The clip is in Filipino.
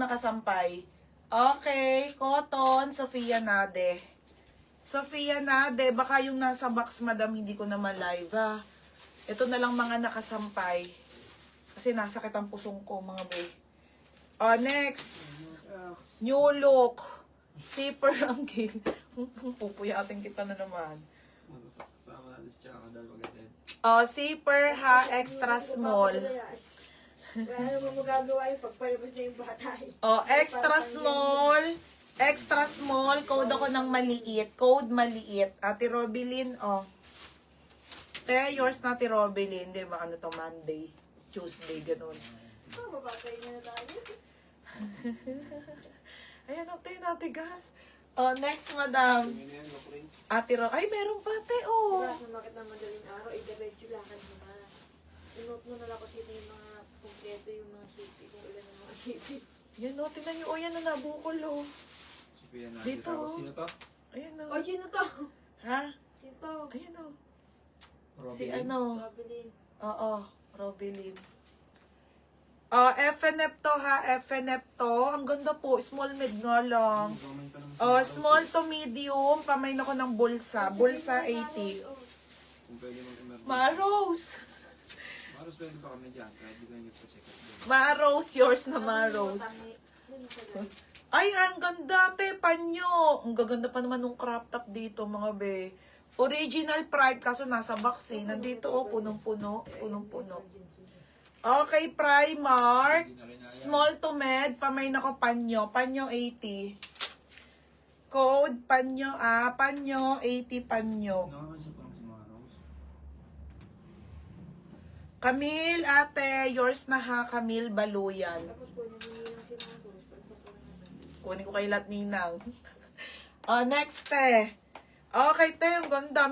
nakasampay. Okay, cotton, Sofia Nade. Sofia Nade, baka yung nasa box, madam, hindi ko naman live, ha. Ito na lang mga nakasampay. Kasi nasakit ang pusong ko, mga boy. Next. New look. Zipper ang game. Pupuyatin kita na naman. Sama natin si Chaka dahil magatin. Zipper ha, extra small. Wala naman magagawa yung pagpayabas na yung bata. Extra small. Extra small. Code ako ng maliit. Code maliit. Ate Robilyn, Te, yours na, Ate Robilyn. Di ba, ano to, Monday, Tuesday, ganun. Mabatay na tayo. Ayan, Ate, natigas. Next, madam. Ate Ro, ay, meron pa, Te, Diba, sumakit ng madaling araw, i-diretso lakad mo na. Inote mo na lang kung sino yung mga kompleto yung mga shipping, kung ilan yung mga shipping. Yan, tingnan nyo. Yan, nabukol, Sophia na. Dito. Sino to? Ayan, O, sino to? Ha? Sino to? Ayan, Si Robin. Robilyn. Oo, Robilyn. FNF to ha, FNF to. Ang ganda po, small mid nga lang. Small to medium, pamain ako ng bulsa. Bulsa 80. Kung pwede mag-emergency. Maros! Maros pwede pa kami dyan. Kahit di ko yung check up. Maros, yours na Maros. Ay, ang ganda, te, panyo. Ang gaganda pa naman ng crop top dito, mga be. Original Pride, kaso nasa box eh. Nandito, punong-puno. Punong-puno. Okay, Primark. Small to med, pamain ako panyo. Panyo 80. Code, panyo, panyo, 80 panyo. Nakakansya pa lang si Maros. Camille, ate, yours na ha, Camille Baluyan. Tapos po, nangyayang si Maros. Kunin ko kay Lat Ninang. Next, te. Okay, te, ang ganda.